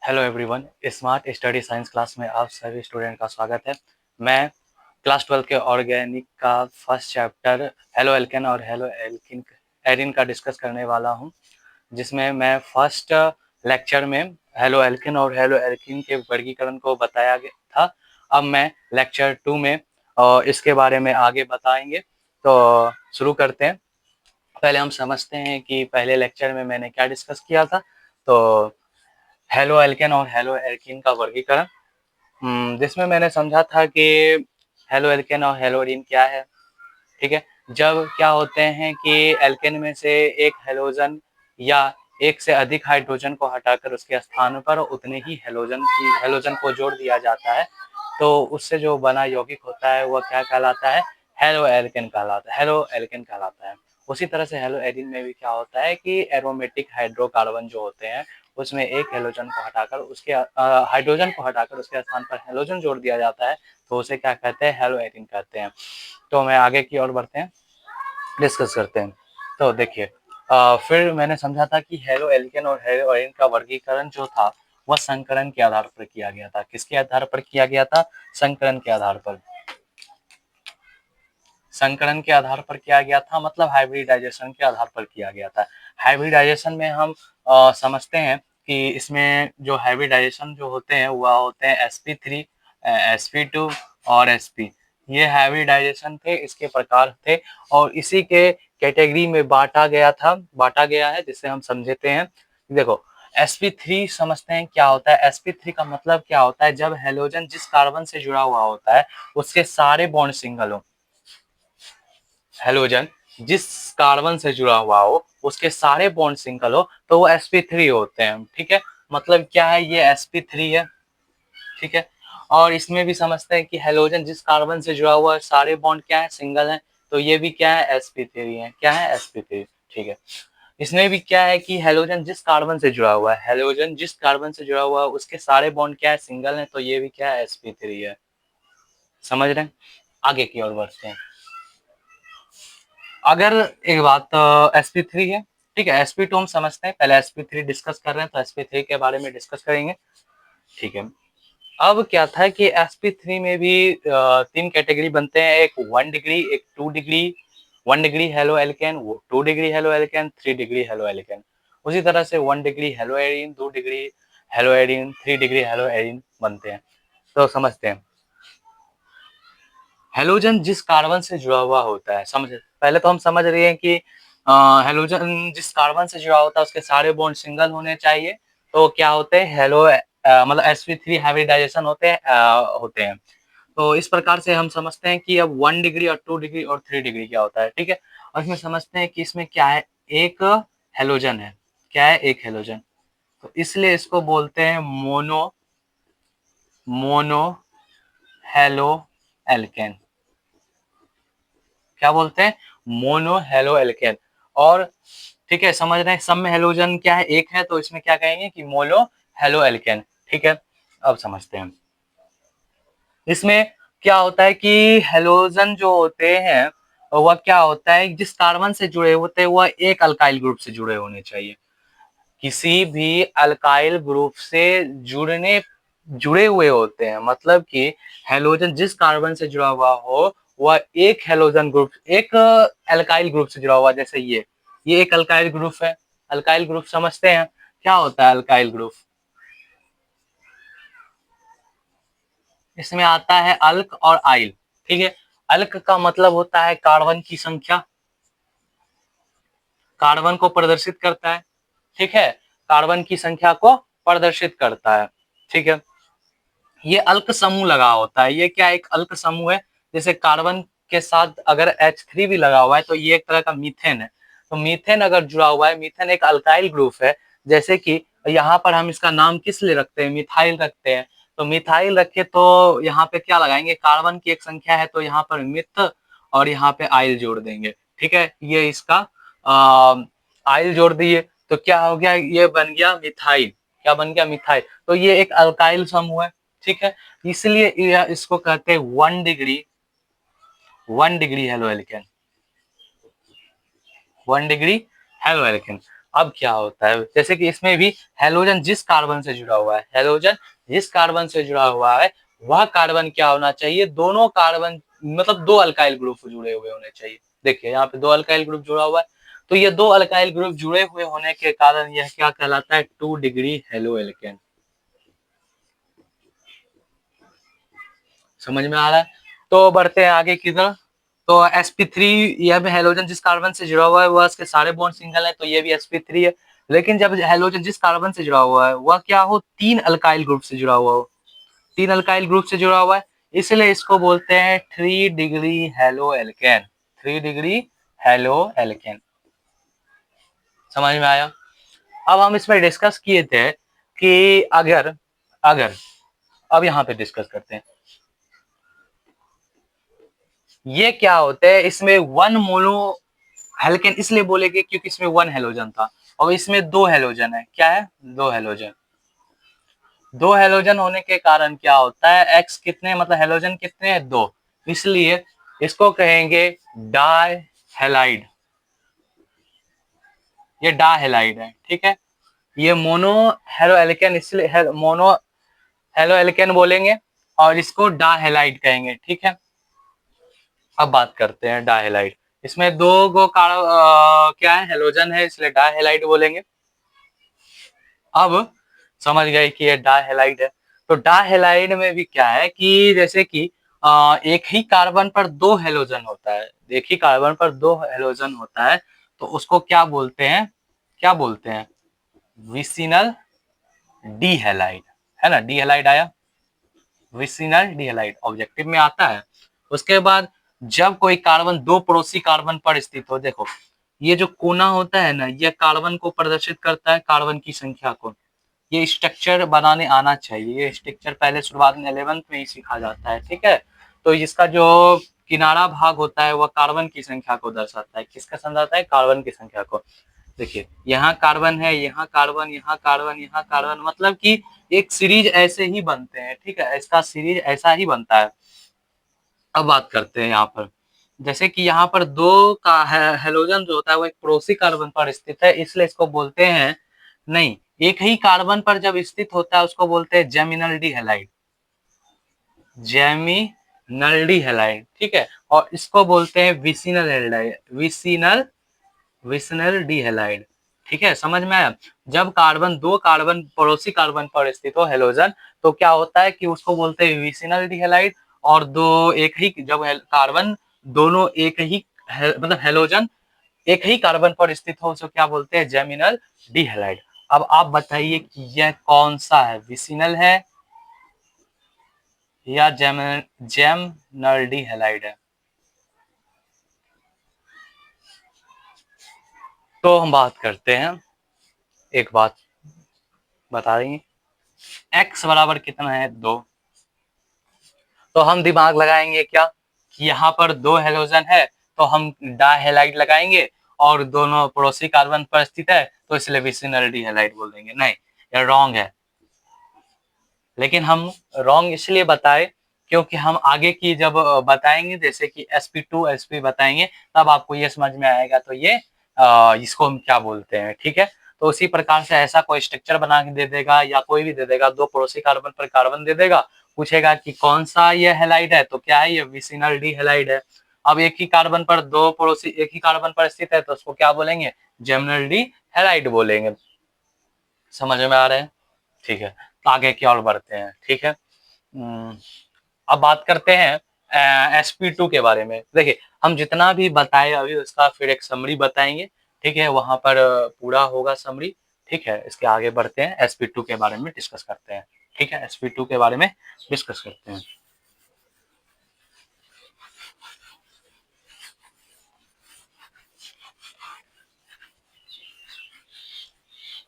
Hello everyone, smart study science class में आप सभी स्टूडेंट का स्वागत है। मैं क्लास 12 के ऑर्गेनिक का फर्स्ट चैप्टर हेलो एल्केन और हेलो एल्किन एरिन का डिस्कस करने वाला हूं, जिसमें मैं फर्स्ट लेक्चर में हेलो एल्केन और हेलो एल्किन के वर्गीकरण को बताया गया था। अब मैं लेक्चर 2 में इसके बारे में आगे बताएंगे। तो शुरू करते हैं। पहले हम समझते हैं कि पहले लेक्चर में मैंने क्या डिस्कस किया था। तो हेलो एल्केन और हेलो एल्किन का वर्गीकरण, जिसमें मैंने समझा था कि हेलो एल्केन और हेलो एरिन क्या है। ठीक है, जब क्या होते हैं कि एल्केन में से एक हेलोजन या एक से अधिक हाइड्रोजन को हटाकर उसके स्थान पर उतने ही हेलोजन को जोड़ दिया जाता है, तो उससे जो बना यौगिक होता है वह क्या कहलाता है? हेलो एल्केन कहलाता है, हेलो एल्केन कहलाता है। उसी तरह से हेलो एरिन में भी क्या होता है कि एरोमेटिक हाइड्रोकार्बन जो होते हैं उसमें एक हेलोजन को हटाकर उसके हाइड्रोजन को हटाकर उसके स्थान पर हेलोजन जोड़ दिया जाता है, तो उसे क्या कहते हैं? हेलो एरिन कहते हैं। तो मैं आगे की ओर बढ़ते हैं, डिस्कस करते हैं। तो देखिए, फिर मैंने समझा था कि हेलो एल्केन और हेलो एरिन का वर्गीकरण जो था वह संकरण के आधार पर किया गया था। किसके आधार पर किया गया था? संकरण के आधार पर। संकरण के आधार पर किया गया था मतलब हाइब्रिडाइजेशन के आधार पर किया गया था। हाइब्रिडाइजेशन में हम समझते हैं कि इसमें जो हाइब्रिडाइजेशन जो होते हैं वह होते हैं sp3, sp2 और sp। ये हाइब्रिडाइजेशन थे, इसके प्रकार थे और इसी के कैटेगरी में बांटा गया है, जिसे हम समझते हैं। देखो, sp3 समझते हैं क्या होता है। sp3 का मतलब क्या होता है? जब हेलोजन जिस कार्बन से जुड़ा हुआ होता है उसके सारे बॉन्ड सिंगल हो। हेलोजन जिस कार्बन से जुड़ा हुआ हो उसके सारे बॉन्ड सिंगल हो तो वो sp3 होते हैं। ठीक है, मतलब क्या है? ये sp3 है। ठीक है, और इसमें भी समझते हैं कि हेलोजन जिस कार्बन से जुड़ा हुआ है सारे बॉन्ड क्या है? सिंगल है, तो ये भी क्या है? sp3 है। क्या है? sp3। ठीक है, इसमें भी क्या है कि हेलोजन जिस कार्बन से जुड़ा हुआ है, हेलोजन जिस कार्बन से जुड़ा हुआ है उसके सारे बॉन्ड क्या है? सिंगल है, तो ये भी क्या है? sp3 है। समझ रहे हैं? आगे की ओर बढ़ते हैं। अगर एक बात, sp3 है, ठीक है, sp2 हम समझते हैं, पहले sp3 डिस्कस कर रहे हैं तो sp3 के बारे में डिस्कस करेंगे। ठीक है, अब क्या था कि sp3 में भी 3 कैटेगरी बनते हैं, एक 1 डिग्री, एक 2 degree. 1 degree halo alkane, 2 degree halo alkane, 3 degree halo alkane. उसी तरह से 1 degree hello Erin, 2 degree hello Erin, 3 degree hello Erin बनते हैं। तो समझते हैं, हेलोजन जिस कार्बन से जुड़ा हुआ होता है, समझ पहले तो हम समझ रहे हैं कि हेलोजन जिस कार्बन से जुड़ा होता है उसके सारे बॉन्ड सिंगल होने चाहिए, तो क्या होते हैं? मतलब sp3 हाइब्रिडाइजेशन होते हैं। तो इस प्रकार से हम समझते हैं कि अब 1 डिग्री और 2 डिग्री और 3 डिग्री क्या होता है। ठीक है, और इसमें समझते हैं कि इसमें क्या है? एक हेलोजन है। क्या है? एक हेलोजन। तो इसलिए इसको बोलते हैं मोनो हेलो एल्केन। क्या बोलते हैं? Mono halo alkane. और ठीक है, समझ रहे हैं, सब में हेलोजन क्या है? एक है, तो इसमें क्या कहेंगे कि मोनो हेलो एल्केन। ठीक है, अब समझते हैं इसमें क्या होता है कि हेलोजन जो होते हैं वह क्या होता है? जिस कार्बन से जुड़े होते हैं वह एक अल्काइल ग्रुप से जुड़े होने चाहिए। किसी भी अल्काइल ग्रुप से जुड़े हुए होते हैं, मतलब कि हेलोजन जिस कार्बन से जुड़ा हुआ हो वह एक हेलोजन ग्रुप, एक अल्काइल ग्रुप से जुड़ा हुआ। जैसे ये एक अल्काइल ग्रुप है। अल्काइल ग्रुप समझते हैं क्या होता है? अल्काइल ग्रुप, इसमें आता है अल्क और आइल। ठीक है, अल्क का मतलब होता है कार्बन की संख्या, कार्बन को प्रदर्शित करता है। ठीक है, कार्बन की संख्या को प्रदर्शित करता है। ठीक है, ये अल्क समूह लगा होता है। ये क्या? एक अल्क समूह है। जैसे कार्बन के साथ अगर H3 भी लगा हुआ है तो ये एक तरह का मीथेन है। तो मीथेन अगर जुड़ा हुआ है, मीथेन एक अल्काइल ग्रुप है। जैसे कि यहाँ पर हम इसका नाम किस लिए रखते हैं? मिथाइल रखते हैं। तो मिथाइल रखे तो यहाँ पे क्या लगाएंगे? कार्बन की एक संख्या है तो यहाँ पर मिथ और यहाँ पे आइल जोड़ देंगे। ठीक है, ये इसका आइल जोड़ दिए तो क्या हो गया? ये बन गया मिथाइल। क्या बन गया? मिथाइल। तो ये एक अल्काइल समूह है। ठीक है, इसलिए इसको कहते हैं 1 degree halo alkane. 1 degree halo alkane. अब क्या होता है, जैसे कि इसमें भी हैलोजन जिस कार्बन से जुड़ा हुआ है, हैलोजन जिस कार्बन से जुड़ा हुआ है वह कार्बन क्या होना चाहिए, दोनों कार्बन मतलब दो अल्काइल ग्रुप जुड़े हुए होने चाहिए। देखिए यहाँ पे दो अल्काइल ग्रुप जुड़ा हुआ है, तो ये दो अल्काइल ग्रुप जुड़े हुए होने के कारण यह क्या कहलाता है, 2 डिग्री हेलो एल्केन। समझ में आ रहा है। तो बढ़ते हैं आगे की तरफ। तो sp3 यह भी हैलोजन जिस कार्बन से जुड़ा हुआ है वह इसके सारे बॉन्ड सिंगल है, तो ये भी sp3 है। लेकिन जब हैलोजन जिस कार्बन से जुड़ा हुआ है वह क्या हो, तीन अल्काइल ग्रुप से जुड़ा हुआ हो, तीन अल्काइल ग्रुप से जुड़ा हुआ है, इसलिए इसको बोलते हैं 3 degree halo alkane. 3 degree halo alkane. समझ में आया। अब हम इसमें डिस्कस किए थे कि अगर अगर अब यहाँ पे डिस्कस करते हैं, ये क्या होते हैं, इसमें वन मोनो हेल्केन इसलिए बोलेंगे क्योंकि इसमें वन हेलोजन था और इसमें दो हेलोजन है। क्या है, दो हेलोजन। दो हेलोजन होने के कारण क्या होता है, एक्स कितने मतलब हेलोजन कितने हैं, दो, इसलिए इसको कहेंगे डाई हेलाइड। ये डा हेलाइड है, ठीक है। ये मोनो हेलो एल्केन इसलिए मोनो हेलो एल्केन बोलेंगे और इसको डा हेलाइड कहेंगे, ठीक है। अब बात करते हैं डाहेलाइड। इसमें दो गो क्या है, हेलोजन है, इसलिए डाहेलाइड बोलेंगे। अब समझ गए कि ये डाहेलाइड है। तो डाहेलाइड में भी क्या है कि जैसे कि एक ही कार्बन पर दो हेलोजन होता है, एक ही कार्बन पर दो हेलोजन होता है, तो उसको क्या बोलते हैं, क्या बोलते हैं, विसिनल डीहेलाइड, है ना। डीहेलाइड आया, विसिनल डीहेलाइड ऑब्जेक्टिव में आता है। उसके बाद जब कोई कार्बन दो पड़ोसी कार्बन पर स्थित हो, देखो ये जो कोना होता है ना, ये कार्बन को प्रदर्शित करता है, कार्बन की संख्या को। ये स्ट्रक्चर बनाने आना चाहिए, ये स्ट्रक्चर पहले शुरुआत में 11th में ही सिखा जाता है, ठीक है। तो इसका जो किनारा भाग होता है वह कार्बन की संख्या को दर्शाता है, किसका समझाता है, कार्बन की संख्या को। देखिए यहाँ कार्बन है, यहाँ कार्बन, यहाँ कार्बन, यहाँ कार्बन, मतलब कि एक सीरीज ऐसे ही बनते हैं, ठीक है, इसका सीरीज ऐसा ही बनता है। अब बात करते हैं यहाँ पर, जैसे कि यहाँ पर दो का हेलोजन जो होता है वो एक पड़ोसी कार्बन पर स्थित है, इसलिए इसको बोलते हैं, नहीं, एक ही कार्बन पर जब स्थित होता है उसको बोलते हैं geminal D halide, geminal D halide, ठीक है। और इसको बोलते हैं vicinal halide, vicinal vicinal D halide, ठीक है। समझ में आया। जब कार्बन दो कार्बन पड़ोसी कार्बन पर स्थित हो हेलोजन, तो क्या होता है कि उसको बोलते हैं विसिनल डी हेलाइड। और दो एक ही जब कार्बन दोनों एक ही मतलब हेलोजन एक ही कार्बन पर स्थित हो उसको क्या बोलते हैं, जेमिनल डी हेलाइड। अब आप बताइए कि यह कौन सा है, विसिनल है या जेमिनल डी हेलाइड है। तो हम बात करते हैं, एक बात बता देंगे, x बराबर कितना है, दो। तो हम दिमाग लगाएंगे क्या कि यहाँ पर दो हेलोजन है, तो हम डाहेलाइड लगाएंगे, और दोनों पड़ोसी कार्बन पर स्थित है तो इसलिए विसिनल डीहेलाइड बोल देंगे। नहीं, यह रॉन्ग है। लेकिन हम रॉन्ग इसलिए बताए क्योंकि हम आगे की जब बताएंगे, जैसे कि sp2 sp बताएंगे, तब आपको ये समझ में आएगा, तो ये इसको हम क्या बोलते हैं, ठीक है। तो उसी प्रकार से ऐसा कोई स्ट्रक्चर बना के दे देगा या कोई भी दे देगा, दो पड़ोसी कार्बन पर कार्बन दे देगा, पूछेगा कि कौन सा ये हेलाइड है, तो क्या है, ये विसिनल डी हेलाइड है। अब एक ही कार्बन पर दो पड़ोसी एक ही कार्बन पर स्थित है तो उसको क्या बोलेंगे, जेमिनल डी हेलाइड बोलेंगे। समझ में आ रहे हैं, ठीक है। तो आगे की ओर बढ़ते हैं, ठीक है। अब बात करते हैं sp2 के बारे में। देखिए हम जितना भी बताए अभी उसका फिर एक समरी बताएंगे, ठीक है, वहां पर पूरा होगा समरी, ठीक है। इसके आगे बढ़ते हैं, sp2 के बारे में डिस्कस करते हैं, ठीक है, sp2 के बारे में डिस्कस करते हैं।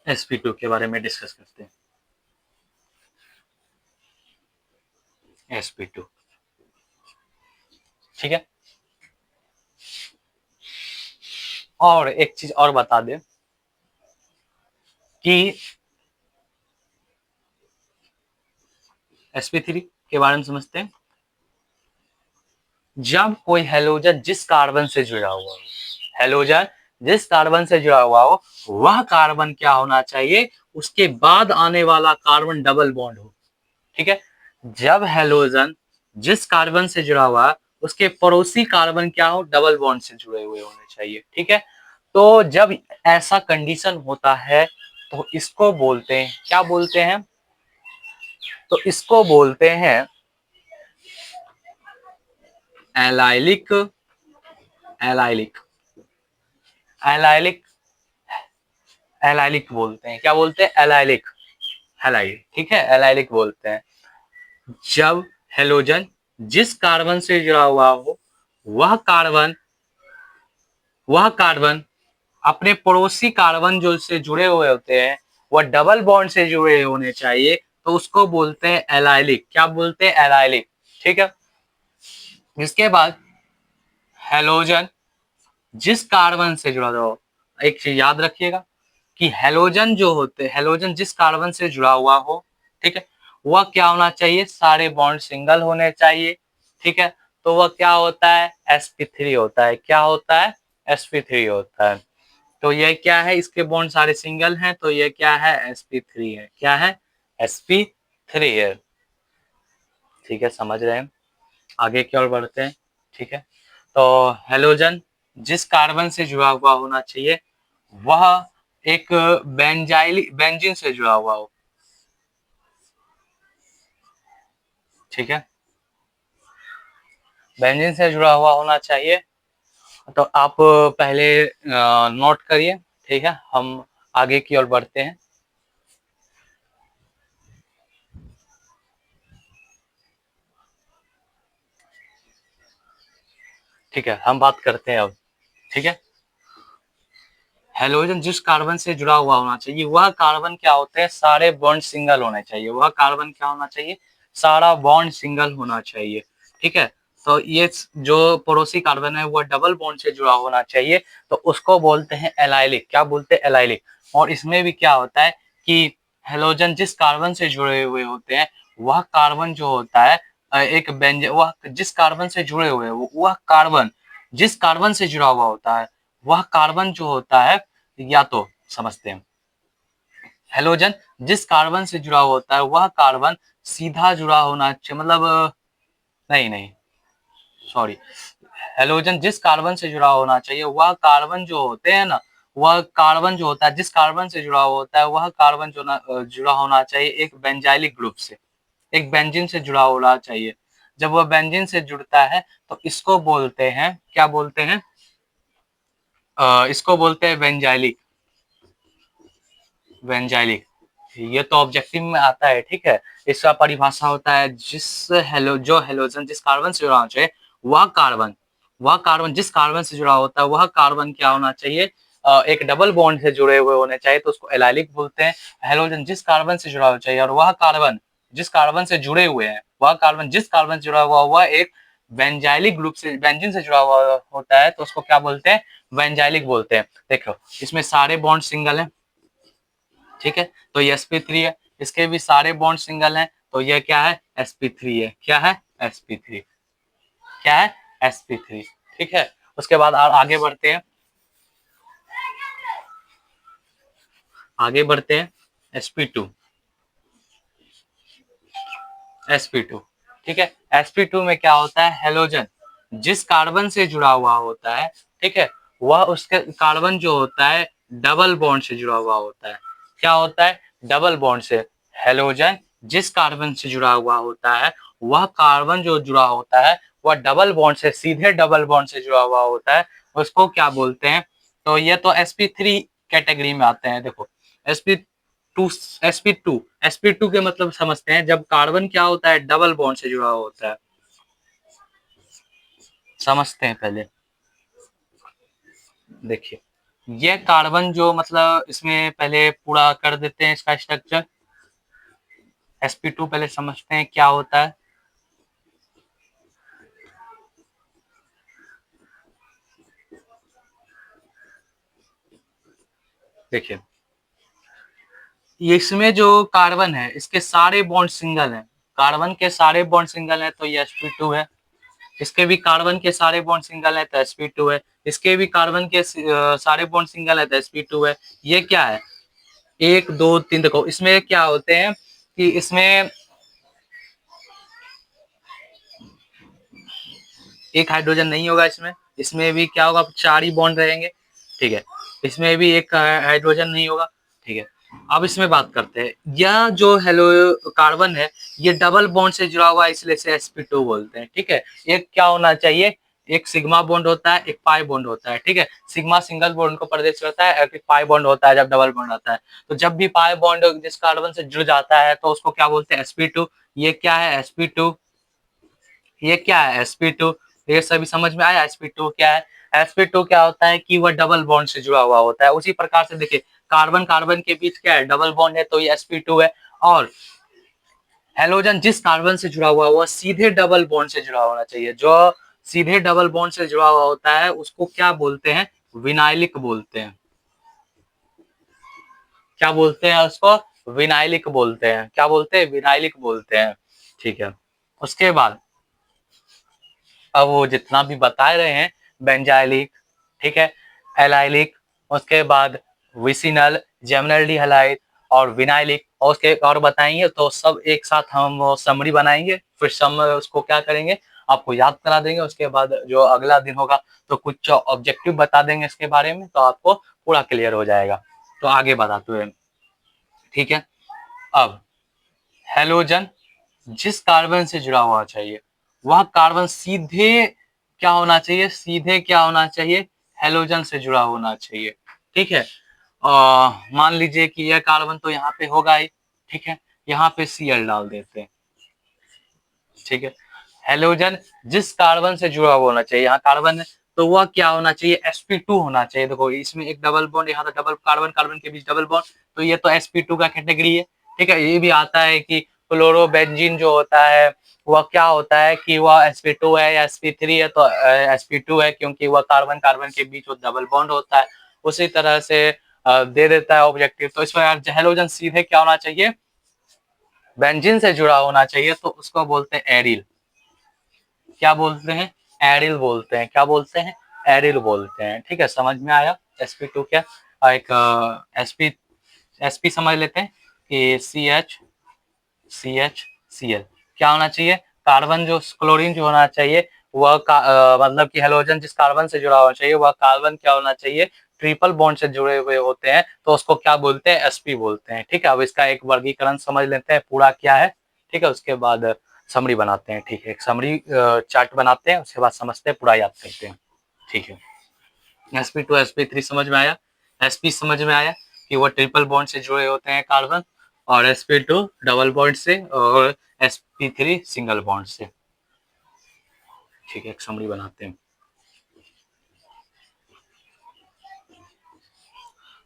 sp2 के बारे में डिस्कस करते हैं, sp2, ठीक है। और एक चीज और बता दें कि sp3 के बारे में समझते हैं। जब कोई हेलोजन जिस कार्बन से जुड़ा हुआ हो, हेलोजन जिस कार्बन से जुड़ा हुआ हो वह कार्बन क्या होना चाहिए, उसके बाद आने वाला कार्बन डबल बॉन्ड हो। ठीक है, जब हेलोजन जिस कार्बन से जुड़ा हुआ है उसके पड़ोसी कार्बन क्या हो, डबल बॉन्ड से जुड़े हुए होने चाहिए। ठीक है, तो जब ऐसा कंडीशन होता है तो इसको बोलते हैं, क्या बोलते हैं, तो इसको बोलते हैं एलाइलिक, एलाइलिक, एलाइलिक, एलाइलिक बोलते हैं। क्या बोलते हैं, एलाइलिक, हैलाइड। ठीक है, एलाइलिक बोलते हैं जब हेलोजन जिस कार्बन से जुड़ा हुआ हो वह कार्बन अपने पड़ोसी कार्बन जो से जुड़े हुए होते हैं वह डबल बॉन्ड से जुड़े होने चाहिए, तो उसको बोलते हैं एलाइलिक। क्या बोलते हैं, एलाइलिक। ठीक है, इसके बाद हेलोजन जिस कार्बन से जुड़ा हो, एक चीज याद रखिएगा कि हेलोजन जो होते, हेलोजन जिस कार्बन से जुड़ा हुआ हो, ठीक है, वह क्या होना चाहिए, सारे बॉन्ड सिंगल होने चाहिए। ठीक है, तो वह क्या होता है, sp3 होता है। क्या होता है, sp3 होता है। तो ये क्या है, इसके बॉन्ड सारे सिंगल हैं, तो ये क्या है, sp3 है। क्या है, sp3 है। ठीक है, समझ रहे हैं, आगे की ओर बढ़ते हैं। ठीक है, तो हेलोजन जिस कार्बन से जुड़ा हुआ होना चाहिए वह एक बेंजीन से जुड़ा हुआ हो। ठीक है, बेंजीन से जुड़ा हुआ होना चाहिए। तो आप पहले नोट करिए। ठीक है, हम आगे की ओर बढ़ते हैं। ठीक है, हम बात करते हैं अब। ठीक है, हेलोजन जिस कार्बन से जुड़ा हुआ होना चाहिए वह कार्बन क्या होते हैं, सारे बॉन्ड सिंगल होने चाहिए। वह कार्बन क्या होना चाहिए, सारा बॉन्ड सिंगल होना चाहिए। ठीक है, तो ये जो पड़ोसी कार्बन है वह डबल बॉन्ड से जुड़ा होना चाहिए, तो उसको बोलते हैं एलाइलिक। क्या बोलते हैं, एलाइलिक। और इसमें भी क्या होता है कि हेलोजन जिस कार्बन से जुड़े हुए होते हैं वह कार्बन जो होता है एक बेंज, वह जिस कार्बन से जुड़े हुए वह कार्बन जिस कार्बन से जुड़ा हुआ होता है वह कार्बन जो होता है, या तो समझते हैं, हेलोजन जिस कार्बन से जुड़ा होता है वह कार्बन सीधा जुड़ा होना चाहिए, मतलब नहीं नहीं, सॉरी, हेलोजन जिस कार्बन से जुड़ा होना चाहिए वह कार्बन जो होते हैं ना, वह कार्बन जो होता है जिस कार्बन से जुड़ा हुआ होता है वह कार्बन जो जुड़ा होना चाहिए एक बेंजाइलिक ग्रुप से, एक बेंजीन से जुड़ा होना चाहिए। जब वह बेंजीन से जुड़ता है तो इसको बोलते हैं, क्या बोलते हैं, इसको बोलते हैं बेंजाइलिक, बेंजाइलिक। ये तो ऑब्जेक्टिव में आता है। ठीक है, इसका परिभाषा होता है जो हेलोजन जिस कार्बन से जुड़ा होना चाहिए वह कार्बन जिस कार्बन से जुड़ा होता है वह कार्बन क्या होना चाहिए, एक डबल बॉन्ड से जुड़े हुए होने चाहिए, तो उसको एलाइलिक बोलते हैं। हेलोजन जिस कार्बन से जुड़ा होना चाहिए और वह कार्बन जिस कार्बन से जुड़े हुए हैं, वह कार्बन जिस कार्बन से जुड़ा हुआ वह एक बेंजाइलिक ग्रुप से, बेंजीन से जुड़ा हुआ होता है, तो उसको क्या बोलते हैं, बेंजाइलिक बोलते हैं। देखो इसमें सारे बॉन्ड सिंगल हैं। ठीक है, तो ये sp3 है, इसके भी सारे बॉन्ड सिंगल हैं, तो ये क्या है, sp3 है। क्या है, sp3। क्या है, sp3। ठीक है, उसके बाद आगे बढ़ते हैं, आगे बढ़ते हैं sp2, sp2। ठीक है, sp2 में क्या होता है, हेलोजन जिस कार्बन से जुड़ा हुआ होता है, ठीक है, वह उसके कार्बन जो होता है डबल बॉन्ड से जुड़ा हुआ होता है। क्या होता है, डबल बॉन्ड से। हेलोजन जिस कार्बन से जुड़ा हुआ होता है वह कार्बन जो जुड़ा होता है वह डबल बॉन्ड से, सीधे डबल बॉन्ड से जुड़ा हुआ होता है, उसको क्या बोलते हैं, तो ये तो sp3 कैटेगरी में आते हैं। देखो sp2, sp2 के मतलब समझते हैं, जब कार्बन क्या होता है, डबल बॉन्ड से जुड़ा होता है। समझते हैं पहले, देखिए ये कार्बन जो, मतलब इसमें पहले पूरा कर देते हैं इसका स्ट्रक्चर। sp2 पहले समझते हैं क्या होता है। देखिए इसमें जो कार्बन है इसके सारे बॉन्ड सिंगल हैं, कार्बन के सारे बॉन्ड सिंगल हैं, तो ये sp2 है। इसके भी कार्बन के सारे बॉन्ड सिंगल है तो sp2 है, इसके भी कार्बन के सारे बॉन्ड सिंगल है तो sp2 है। ये क्या है, 1 2 3, देखो इसमें क्या होते हैं कि इसमें एक हाइड्रोजन नहीं होगा, इसमें इसमें भी क्या होगा, 4 ही बॉन्ड रहेंगे, ठीक है। इसमें भी एक हाइड्रोजन नहीं होगा, ठीक है। अब इसमें बात करते हैं, यह जो हेलो कार्बन है ये डबल बॉन्ड से जुड़ा हुआ है, इसलिए इसे sp2 बोलते हैं, ठीक है। एक क्या होना चाहिए, एक सिग्मा बॉन्ड होता है, एक पाई बॉन्ड होता है, ठीक है। सिग्मा सिंगल बॉन्ड को प्रदर्शित करता है, एक पाई बॉन्ड होता है जब डबल बॉन्ड आता है। तो जब भी पाई बॉन्ड जिस कार्बन से जुड़ जाता है तो उसको क्या बोलते हैं, sp2। ये क्या है sp2, ये क्या है sp2, ये सभी समझ में आया। sp2 क्या है, sp2 क्या होता है कि वह डबल बॉन्ड से जुड़ा हुआ होता है। उसी प्रकार से देखिए, कार्बन कार्बन के बीच क्या है, डबल बॉन्ड है, तो ये sp2 है। और हेलोजन जिस कार्बन से जुड़ा हुआ है वह सीधे डबल बॉन्ड से जुड़ा होना चाहिए। जो सीधे डबल बॉन्ड से जुड़ा हुआ होता है उसको क्या बोलते हैं, विनाइलिक बोलते हैं। क्या बोलते हैं उसको, विनाइलिक बोलते हैं। क्या बोलते हैं, विनाइलिक बोलते हैं, ठीक है। उसके बाद अब वो जितना भी बता रहे हैं, बेंजाइलिक, ठीक है, एलाइलिक, उसके बाद विसिनल, जेमिनल डिहलाइड और विनाइलिक, और उसके और बताएंगे तो सब एक साथ हम समरी बनाएंगे, फिर सम उसको क्या करेंगे, आपको याद करा देंगे। उसके बाद जो अगला दिन होगा तो कुछ ऑब्जेक्टिव बता देंगे इसके बारे में, तो आपको पूरा क्लियर हो जाएगा। तो आगे बताते हुए, ठीक है। अब हेलोजन जिस कार्बन से जुड़ा हुआ चाहिए वह कार्बन सीधे क्या होना चाहिए, सीधे क्या होना चाहिए, हेलोजन से जुड़ा होना चाहिए, ठीक है। मान लीजिए कि यह कार्बन तो यहाँ पे होगा ही, ठीक है, यहाँ पे Cl डाल देते हैं, ठीक है। हेलोजन जिस कार्बन से जुड़ा हुआ होना चाहिए, यहाँ कार्बन है तो वह क्या होना चाहिए, sp2 होना चाहिए। देखो इसमें एक डबल बॉन्ड, यहाँ तो डबल कार्बन कार्बन के बीच डबल बॉन्ड, तो ये तो sp2 का कैटेगरी है, ठीक है। ये भी आता है कि क्लोरोबेंजीन जो होता है वह क्या होता है कि वह sp2 है या sp3 है, तो sp2 है क्योंकि वह कार्बन कार्बन के बीच वो डबल बॉन्ड होता है। उसी तरह से दे देता है ऑब्जेक्टिव। तो इसमें हेलोजन सीधे क्या होना चाहिए, बेंजीन से जुड़ा होना चाहिए, तो उसको बोलते हैं एरिल। क्या बोलते हैं, एरिल बोलते हैं। क्या बोलते हैं, एरिल बोलते हैं, ठीक है। समझ में आया sp2 क्या, एक sp समझ लेते हैं कि CH क्या होना चाहिए, कार्बन जो क्लोरीन जो होना चाहिए वह मतलब कि हेलोजन जिस कार्बन से जुड़ा होना चाहिए वह कार्बन क्या होना चाहिए, ट्रिपल बॉन्ड से जुड़े हुए होते हैं, तो उसको क्या बोलते हैं, sp बोलते हैं, ठीक है। अब इसका एक वर्गीकरण समझ लेते हैं पूरा क्या है, ठीक है। उसके बाद समरी बनाते हैं, ठीक है। एक समरी चार्ट बनाते हैं, उसके बाद समझते हैं, पूरा याद करते हैं, ठीक है। sp2 sp3 समझ में आया, sp समझ में आया कि वो ट्रिपल बॉन्ड से जुड़े होते हैं कार्बन, और sp2 डबल बॉन्ड से, और sp3 सिंगल बॉन्ड से, ठीक है। एक समरी बनाते हैं,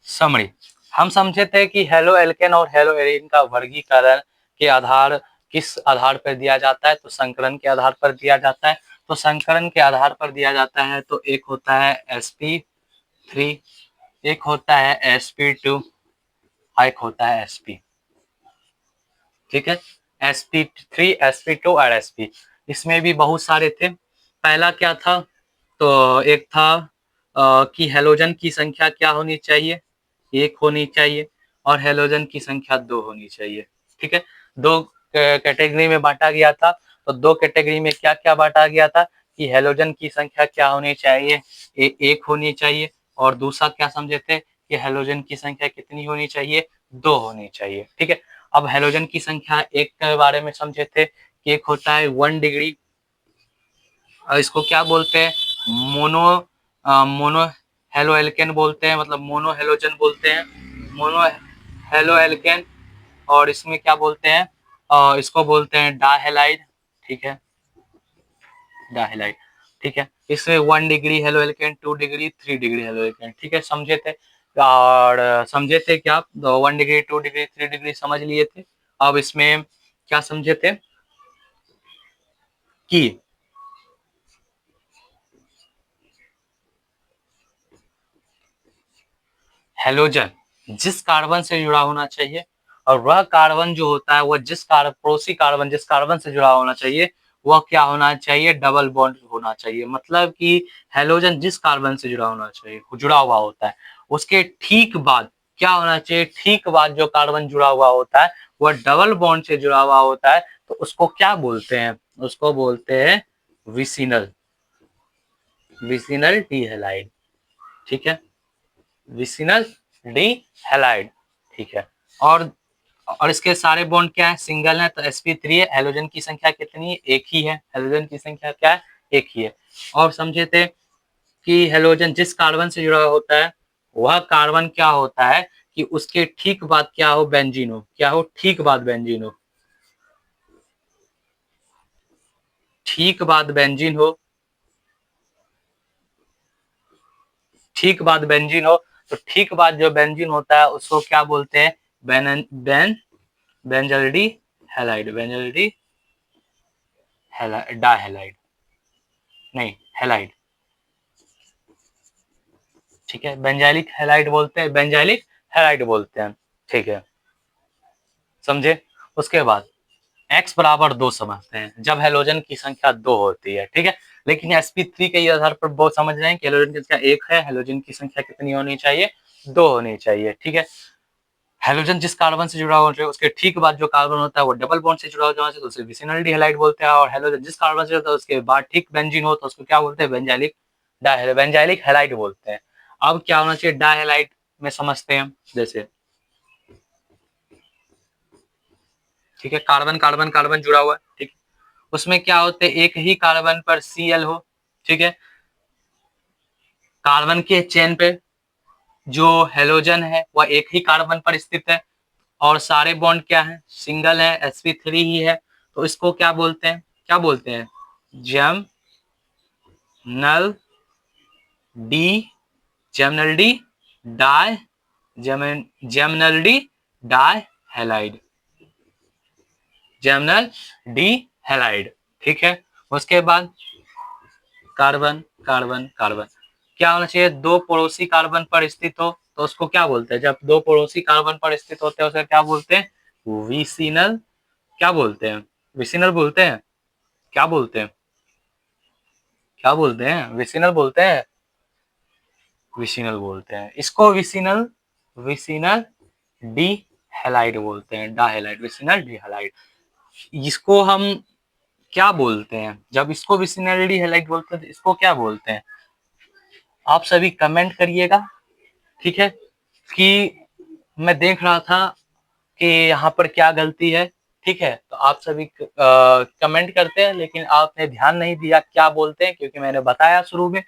समरी। हम समझे थे कि हेलो एल्केन और हेलो एरिन का वर्गीकरण के आधार किस आधार पर दिया जाता है, तो संकरण के आधार पर दिया जाता है। तो संकरण के आधार पर दिया जाता है तो एक होता है sp3, एक होता है sp2, एक होता है sp, ठीक है। sp3 sp2 और sp, इसमें भी बहुत सारे थे। पहला क्या था, तो एक था कि हेलोजन की संख्या क्या होनी चाहिए, 1 होनी चाहिए, और हेलोजन की संख्या 2 होनी चाहिए, ठीक है। दो कैटेगरी में बांटा गया था। तो दो कैटेगरी में क्या क्या बांटा गया था कि हेलोजन की संख्या क्या होनी चाहिए, 1 होनी चाहिए, और दूसरा क्या समझे थे कि हेलोजन की संख्या कितनी होनी चाहिए, 2 होनी चाहिए, ठीक है। अब हेलोजन की संख्या 1 के बारे में समझे थे कि एक होता है 1 डिग्री, और इसको क्या बोलते हैं, मोनो मोनो हेलो एल्केन बोलते हैं, मतलब मोनो हेलोजन बोलते हैं, मोनो हेलो एल्केन। और इसमें क्या बोलते हैं, इसको बोलते हैं डाहेलाइड, ठीक है, डाहेलाइड, ठीक है। इसमें 1 degree halo alkane, 2 degree, 3 degree halo alkane, ठीक है, समझे थे। और समझे थे क्या, 1 डिग्री 2 डिग्री 3 डिग्री समझ लिए थे। अब इसमें क्या समझे थे कि हेलोजन जिस कार्बन से जुड़ा होना चाहिए, और वह कार्बन जो होता है वह जिस पड़ोसी कार्बन जिस कार्बन से जुड़ा होना चाहिए वह क्या होना चाहिए, डबल बॉन्ड होना चाहिए। मतलब कि हेलोजन जिस कार्बन से जुड़ा होना चाहिए, जुड़ा हुआ होता है, उसके ठीक बाद क्या होना चाहिए, ठीक बाद जो कार्बन जुड़ा हुआ होता है वह डबल बॉन्ड से जुड़ा हुआ होता है, तो उसको क्या बोलते हैं, उसको बोलते हैं विसिनल, विसिनल डी हैलाइड। ठीक है, विसिनल डी हैलाइड। ठीक है, और इसके सारे बॉन्ड क्या है, सिंगल है, तो sp3 है। हेलोजन की संख्या कितनी है, एक ही है। हेलोजन की संख्या क्या है, एक ही है। और समझे थे कि हेलोजन जिस कार्बन से जुड़ा होता है वह कार्बन क्या होता है कि उसके ठीक बाद क्या हो, बेंजीन हो। क्या हो, ठीक बाद बेंजीन हो। ठीक बाद बेंजीन हो, ठीक बाद बेंजीन हो। तो ठीक बाद जो बेंजीन होता है उसको क्या बोलते हैं, बेंजल्डी हैलाइड, बेंजल्डी डाइहैलाइड, नहीं हैलाइड। ठीक है, बेंजाइलिक हैलाइड बोलते हैं, बेंजाइलिक हैलाइड बोलते हैं। ठीक है, समझे। उसके बाद x बराबर 2 समझते हैं जब हेलोजन की संख्या 2 होती है। ठीक है, लेकिन sp3 के आधार पर बहुत समझ रहे हैं कि हेलोजन की संख्या 1 है, हेलोजन की संख्या कितनी होनी चाहिए, 2 होनी चाहिए। ठीक है, हेलोजन जिस कार्बन से जुड़ा होना चाहिए उसके ठीक बाद जो कार्बन होता है वो डबल बॉन्ड से जुड़ा होना चाहिए, तो उसे विसिनल डी हैलाइड बोलते हैं। और हेलोजन जिस कार्बन से जुड़ा है उसके बाद ठीक बेंजीन हो तो उसको क्या बोलते हैं, बेंजाइलिक बेंजाइलिक हैलाइड बोलते हैं। अब क्या होना चाहिए, डाइहैलाइड में समझते हैं। जैसे ठीक है, कार्बन कार्बन कार्बन जुड़ा हुआ है, ठीक, उसमें क्या होते हैं, एक ही कार्बन पर Cl हो। ठीक है, कार्बन के चेन पे जो हेलोजन है वह एक ही कार्बन पर स्थित है और सारे बॉन्ड क्या है, सिंगल है, sp3 ही है। तो इसको क्या बोलते हैं, क्या बोलते हैं, geminal di, geminal di di, geminal di di halide, geminal di halide. ठीक है, उसके बाद कार्बन कार्बन कार्बन क्या होना चाहिए, दो पड़ोसी कार्बन पर स्थित हो तो उसको क्या बोलते हैं, जब दो पड़ोसी कार्बन पर स्थित होते हैं उसे क्या बोलते हैं, विसिनल। क्या बोलते हैं, विसिनल बोलते हैं। क्या बोलते हैं, क्या बोलते हैं, विसिनल बोलते हैं, विसिनल बोलते हैं। इसको विसिनल, विसिनल डी हैलाइड बोलते हैं, डा हैलाइड, विसिनल डी हैलाइड। इसको हम क्या बोलते हैं, जब इसको विसिनल डी हैलाइड बोलते हैं तो इसको क्या बोलते हैं, आप सभी कमेंट करिएगा। ठीक है, कि मैं देख रहा था कि यहाँ पर क्या गलती है। ठीक है, तो आप सभी कमेंट करते हैं लेकिन आपने ध्यान नहीं दिया क्या बोलते हैं, क्योंकि मैंने बताया शुरू में।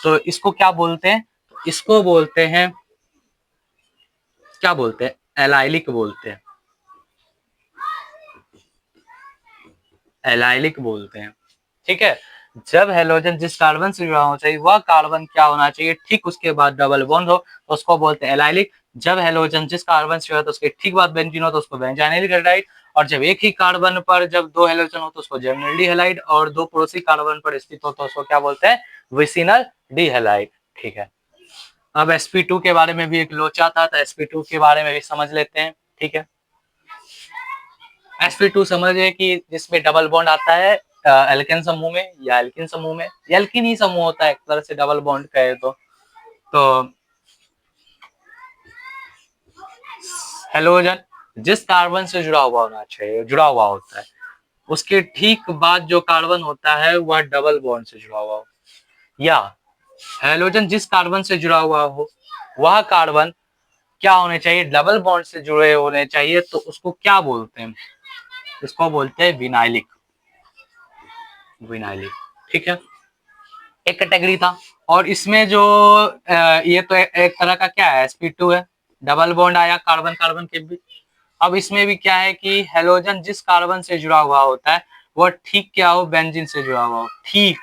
तो इसको क्या बोलते हैं, इसको बोलते हैं, क्या बोलते हैं, एलाइलिक बोलते हैं, एलाइलिक बोलते हैं। ठीक है, जब हेलोजन जिस कार्बन से जुड़ा होना चाहिए वह कार्बन क्या होना चाहिए, ठीक उसके बाद डबल बॉन्ड हो तो उसको बोलते हैं एलाइलिक। जब हेलोजन जिस कार्बन से जुड़ा तो उसके ठीक बाद बेंजीन हो तो उसको बेंजाइलिक हैलाइड। और जब एक ही कार्बन पर जब दो हेलोजन हो तो उसको जेमिनल डी हैलाइड, और दो पड़ोसी कार्बन पर स्थित हो तो उसको क्या बोलते हैं, विसिनल डी हैलाइड। ठीक है, अब sp2 के बारे में भी एक लोचा था तो sp2 के बारे में भी समझ लेते हैं। ठीक है, sp2 समझिए कि जिसमें डबल बॉन्ड आता है एल्केन समूह में या एल्किन समूह में, एल्किन ही समूह होता है एक तरह से, डबल बॉन्ड कहे तो हेलोजन जिस कार्बन से जुड़ा हुआ होना चाहिए, जुड़ा हुआ होता है, उसके ठीक बाद जो कार्बन होता है वह डबल बॉन्ड से जुड़ा हुआ हो, या हेलोजन जिस कार्बन से जुड़ा हुआ हो वह कार्बन क्या होने चाहिए, डबल बॉन्ड से जुड़े होने चाहिए, तो उसको क्या बोलते हैं, इसको बोलते हैं विनाइलिक, विनाइलिक। ठीक है, एक कैटेगरी था। और इसमें जो ये तो एक तरह का क्या है, sp2 है, डबल बॉन्ड आया कार्बन कार्बन के बीच। अब इसमें भी क्या है कि हेलोजन जिस कार्बन से जुड़ा हुआ होता है वह ठीक क्या हो, बेंजीन से जुड़ा हुआ हो, ठीक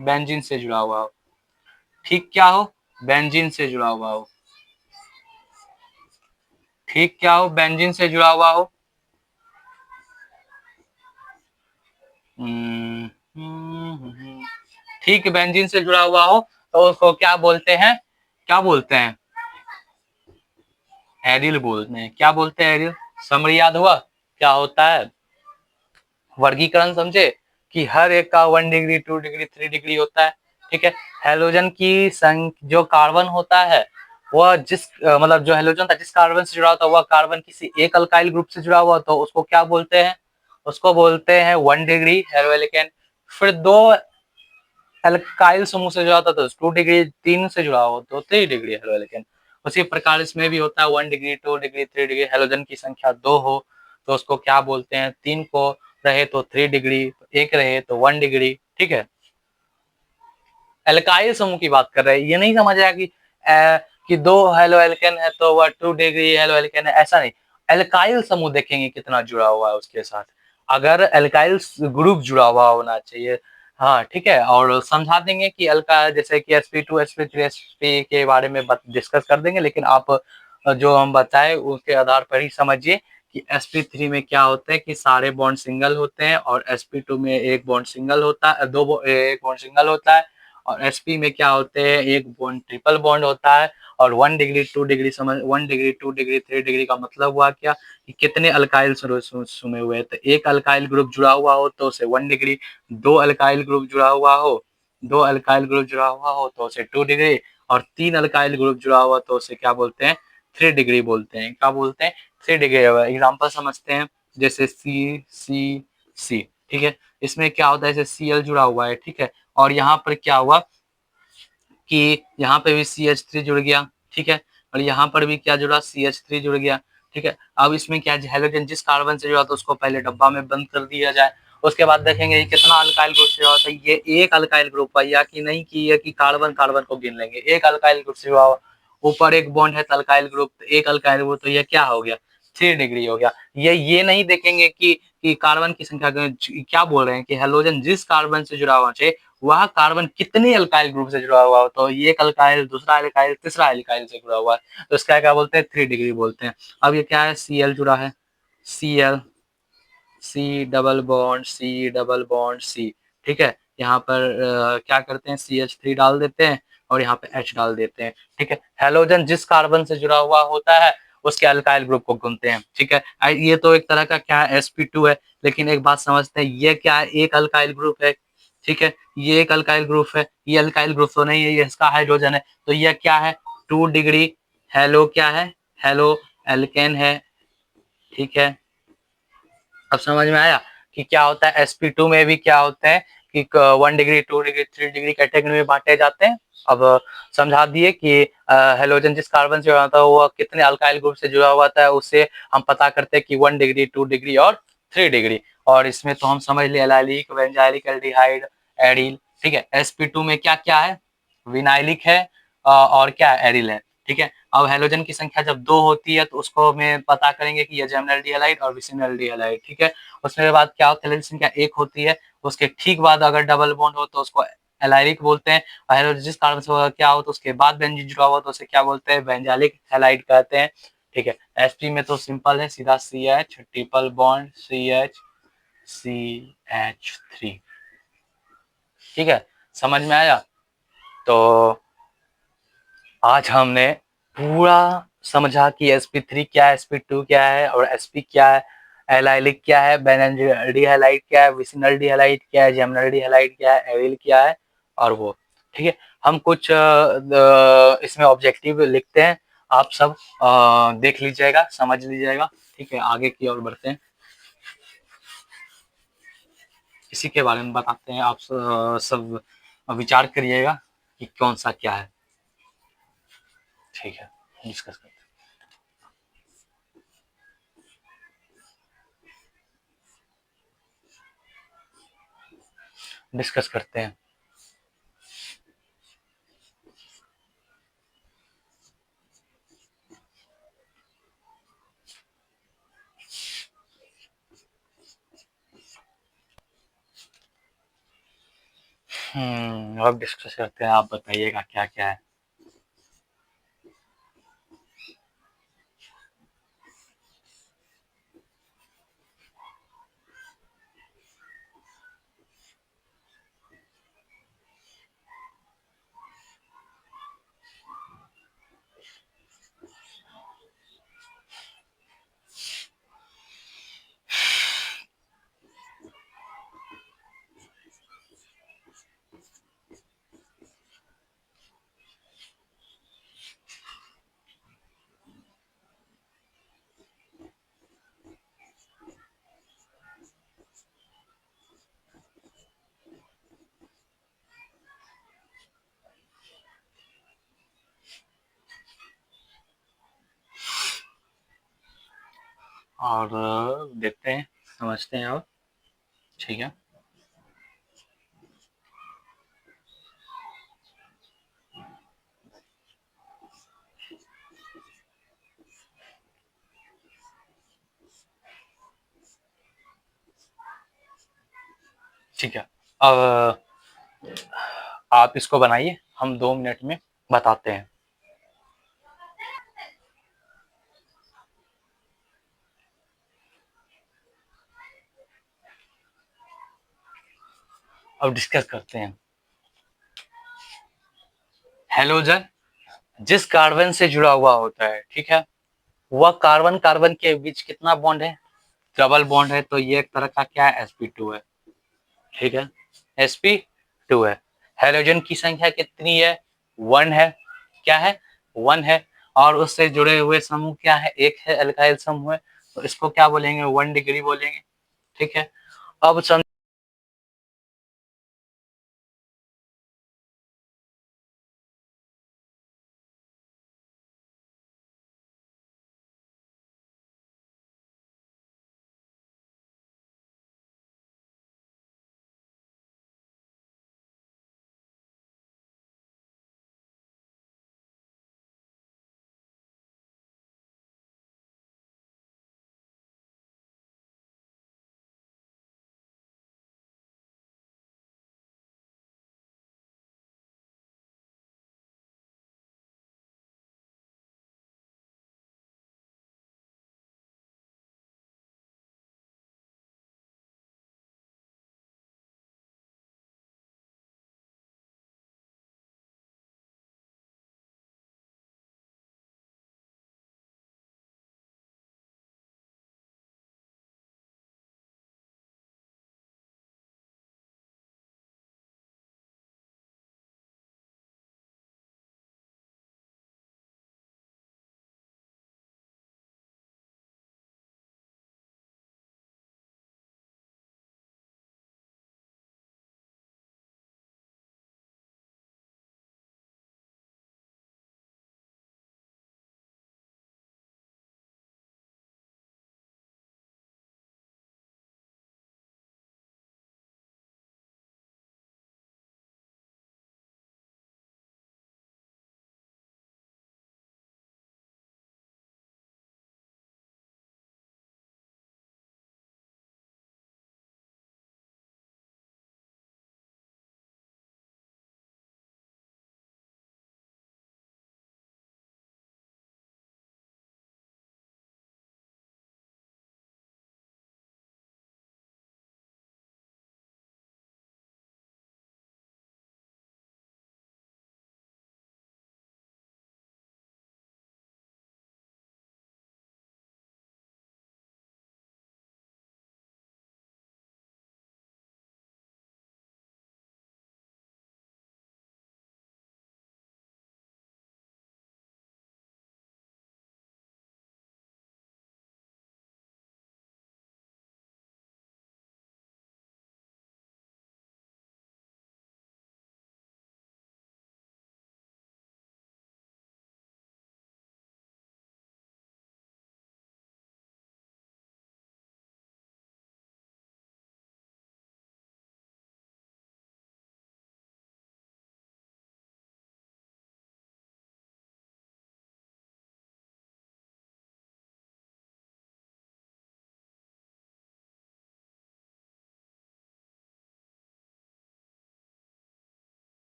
बेंजीन से जुड़ा हुआ हो, ठीक क्या हो, बेंजीन से जुड़ा हुआ हो, ठीक क्या हो, बेंजीन से जुड़ा हुआ हो। ठीक बेंजीन से जुड़ा हुआ हो तो उसको क्या बोलते हैं, क्या बोलते हैं, एरिल बोलते हैं। क्या बोलते हैं, एरिल। समरी याद हुआ क्या होता है, वर्गीकरण समझे, कि हर एक का 1 डिग्री 2 डिग्री 3 डिग्री होता है, ठीक है। हेलोजन की जो कार्बन होता है वह जिस मतलब जो हेलोजन था जिस कार्बन से जुड़ा होता है वह कार्बन किसी एक अल्काइल ग्रुप से जुड़ा हुआ तो उसको क्या बोलते हैं, उसको बोलते हैं 1 डिग्री हेलो एल्केन। फिर दो एल्काइल समूह से जुड़ा होता तो 2 डिग्री, 3 से जुड़ा हो तो 3 डिग्री हेलो एल्केन। उसी प्रकार इसमें भी होता है 1 डिग्री 2 डिग्री 3 डिग्री। हेलोजन की संख्या 2 हो तो उसको क्या बोलते हैं, 3 को रहे तो 3 डिग्री, एक रहे तो 1 डिग्री, ठीक है। एल्काइल समूह की बात कर रहे हैं, ये नहीं समझ आया कि दो हेलो एल्केन है तो वह 2 डिग्री हेलो एल्केन है, ऐसा नहीं। एल्काइल समूह देखेंगे कितना जुड़ा हुआ है उसके साथ, अगर एल्काइल ग्रुप जुड़ा हुआ होना चाहिए, हाँ ठीक है। और समझा देंगे कि अल्का जैसे कि sp2 sp3 sp के बारे में डिस्कस कर देंगे, लेकिन आप जो हम बताए उसके आधार पर ही समझिए कि sp3 में क्या होता है कि सारे बॉन्ड सिंगल होते हैं और sp2 में एक बॉन्ड सिंगल होता है, एक बॉन्ड सिंगल होता है। और sp में क्या होते हैं, एक बॉन्ड ट्रिपल बॉन्ड होता है। और 1 degree 2 degree 1 degree 2 degree 3 degree का मतलब हुआ क्या कि कितने अल्काइल सुमे हुए हैं, तो एक अल्काइल ग्रुप जुड़ा हुआ हो तो उसे 1 डिग्री, दो अल्काइल ग्रुप जुड़ा हुआ हो, दो अल्काइल ग्रुप जुड़ा हुआ हो तो उसे 2 डिग्री, और 3 अल्काइल ग्रुप जुड़ा हुआ तो उसे क्या बोलते हैं, 3 डिग्री बोलते हैं। क्या बोलते हैं, 3 डिग्री। एग्जाम्पल समझते हैं, जैसे सी, ठीक है। इसमें क्या होता है, जैसे Cl जुड़ा हुआ है, ठीक है। और यहाँ पर क्या हुआ कि यहाँ पे भी CH3 जुड़ गया, ठीक है। और यहाँ पर भी क्या जुड़ा, CH3 जुड़ गया, ठीक है। अब इसमें क्या हेलोजन जिस कार्बन से जुड़ा तो उसको पहले डब्बा में बंद कर दिया जाए, उसके बाद देखेंगे ये कितना अल्काइल ग्रुप से जुड़ा होता है। ये एक अल्काइल ग्रुप है, या कि नहीं कि ये कि कार्बन कार्बन को गिन लेंगे, एक अल्काइल ग्रुप से जुड़ा हुआ, ऊपर एक बॉन्ड है तो अल्काइल ग्रुप, एक अल्काइल ग्रुप, तो ये क्या हो गया, 3 डिग्री हो गया। ये नहीं देखेंगे कि कार्बन की संख्या क्या बोल रहे हैं कि हेलोजन जिस कार्बन से जुड़ा हुआ है वह कार्बन कितने अल्काइल ग्रुप से जुड़ा हुआ हो, तो ये एक अल्काइल, दूसरा अल्काइल, तीसरा अल्काइल से जुड़ा हुआ है तो इसका क्या बोलते हैं, 3 डिग्री बोलते हैं। अब ये क्या है, Cl जुड़ा है, Cl, C double bond C double bond C, ठीक है। यहाँ पर क्या करते हैं, CH3 डाल देते हैं और यहाँ पे H डाल देते हैं, ठीक है। हेलोजन जिस कार्बन से जुड़ा हुआ होता है उसके अल्काइल ग्रुप को गिनते हैं, ठीक है। ये तो एक तरह का क्या है, sp2 है, लेकिन एक बात समझते हैं, ये क्या है, एक अल्काइल ग्रुप है, ठीक है। ये एक अल्काइल ग्रुप है, ये अल्काइल ग्रुप तो नहीं है, ये इसका हाइड्रोजन है, तो ये क्या है, 2 डिग्री हेलो क्या है, हेलो एल्केन है, ठीक है। अब समझ में आया कि क्या होता है, sp2 में भी क्या होता है कि 1 डिग्री 2 डिग्री 3 डिग्री कैटेगरी में बांटे जाते हैं। अब समझा दिए कि हेलोजन जिस कार्बन से जुड़ा होता है वो कितने अल्काइल ग्रुप से जुड़ा हुआ था, उससे हम पता करते हैं कि 1 डिग्री 2 डिग्री और 3 डिग्री। और इसमें तो हम समझ लिए एलाइलिक, बेंजाइलिक एल्डिहाइड, एरिल, ठीक है। sp2 में क्या क्या है, विनाइलिक है और क्या एरिल है, ठीक है। अब हेलोजन की संख्या जब 2 होती है तो उसको में पता करेंगे कि ये जेमिनल डिहाइड और विसिनल डिहाइड, ठीक है। उसके बाद क्या होता है, हेलोजन संख्या 1 होती है, उसके ठीक बाद अगर डबल बॉन्ड हो तो उसको एलाइलिक बोलते हैं, और हेलोजन जिस कारण से क्या हो तो उसके बाद बेंजीन जुड़ा हुआ तो उसे क्या बोलते हैं, बेंजालिक हैलाइड कहते हैं, ठीक है। sp में तो सिंपल है, सीधा CH ट्रिपल बॉन्ड CH3, ठीक है। समझ में आया। तो आज हमने पूरा समझा कि sp3 क्या है, sp2 क्या है और sp क्या है, एलाइलिक क्या है, बेंजीन डिहाइलाइड क्या है, विसिनल डिहाइलाइड क्या है, जेमिनल डिहाइलाइड क्या है, एरिल क्या है, और वो, ठीक है। हम कुछ इसमें ऑब्जेक्टिव लिखते हैं, आप सब देख लीजिएगा, समझ लीजिएगा, ठीक है। आगे की ओर बढ़ते हैं, इसी के बारे में बताते हैं, आप सब विचार करिएगा कि कौन सा क्या है, ठीक है। डिस्कस करते डिस्कस करते हैं। अब डिस्कस करते हैं, आप बताइएगा क्या क्या है। और देखते हैं, समझते हैं अब। ठीक है, ठीक है। अब आप इसको बनाइए, हम 2 मिनट में बताते हैं। अब डिस्कस करते हैं। हैलोजन जिस कार्बन से जुड़ा हुआ होता है, ठीक है, वह कार्बन कार्बन के बीच कितना बॉन्ड है? डबल बॉन्ड है, तो ये एक तरह का क्या है? sp2 है। ठीक है, sp2 है। हैलोजन की संख्या कितनी है? 1 है। क्या है? 1 है। और उससे जुड़े हुए समूह क्या है? एक है, अल्काइल समूह है, तो इसको क्या बोलेंगे? 1 डिग्री बोलेंगे। ठीक है, अब